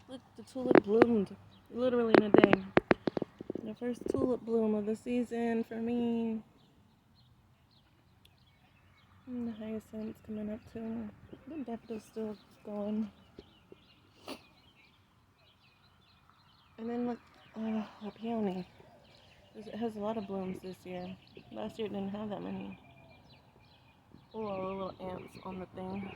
Look, the tulip bloomed literally in a day. The first tulip bloom of the season for me. And the hyacinth's coming up too. The daffodil's still going. And then look, the peony. It has a lot of blooms this year. Last year it didn't have that many. Oh, all the little ants on the thing.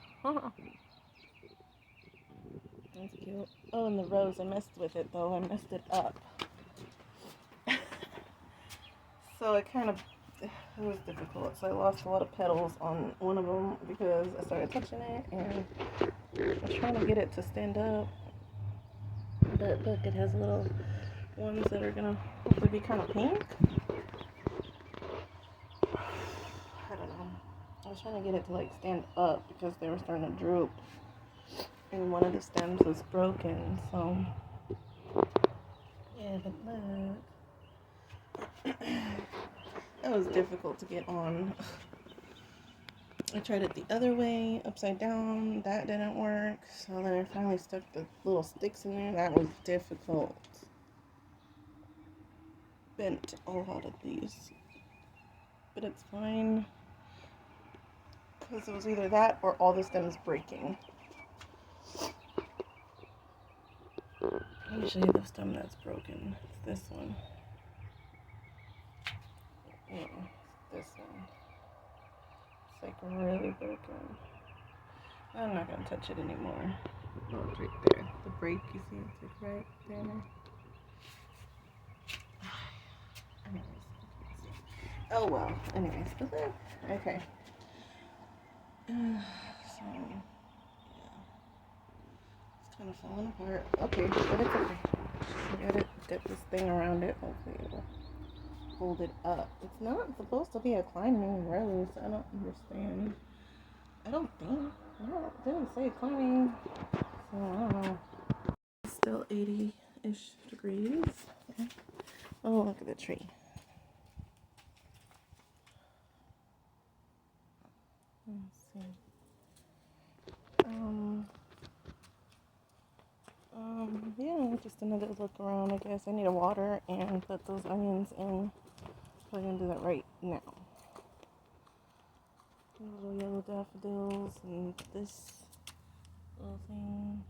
That's cute. Oh, and the rose, I messed with it though. I messed it up. So it was difficult. So I lost a lot of petals on one of them because I started touching it and I was trying to get it to stand up. But look, it has little ones that are gonna hopefully be kind of pink. I don't know. I was trying to get it to like stand up because they were starting to droop. And one of the stems was broken, so yeah, but look. That was difficult to get on. I tried it the other way, upside down. That didn't work. So then I finally stuck the little sticks in there. That was difficult. Bent a lot of these. But it's fine. Because it was either that or all the stems breaking. Usually the stem that's broken. It's this one. Yeah, this one. It's like really broken. I'm not gonna touch it anymore. Oh, it's right there. The break, you see, it's like right there. Anyways, oh well. Anyways, okay. So yeah, it's kind of falling apart. Okay, but it's okay. I gotta get this thing around it. Hopefully it'll hold it up. It's not supposed to be a climbing rose. I don't understand. I don't think. No, it didn't say climbing. So I don't know. It's still 80-ish degrees. Okay. Oh, look at the tree. Let's see. Yeah, just another look around, I guess. I need to water and put those onions in. I'm gonna do that right now. Little yellow daffodils and this little thing.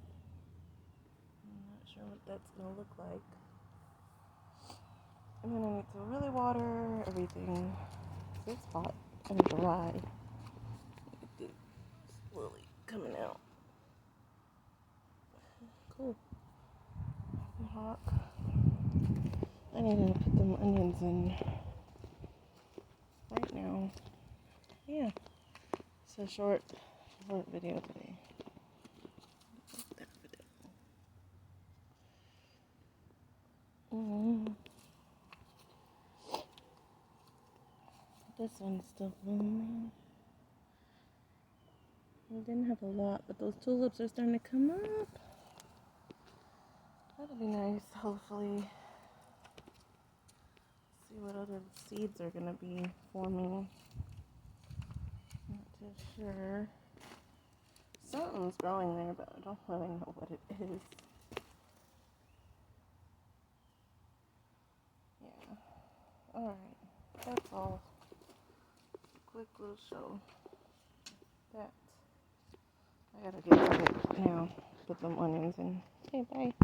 I'm not sure what that's gonna look like. And then I need to really water everything. It's hot and dry. It's slowly coming out. Cool. Hot. I need to put them onions in right now. Yeah. It's a short video today. This one's still blooming. We didn't have a lot, but those tulips are starting to come up. That'll be nice, hopefully. See what other seeds are gonna be forming. Not too sure. Something's growing there, but I don't really know what it is. Yeah. Alright. That's all. Quick little show. That. I gotta get to it now. Put them onions in. Okay, bye.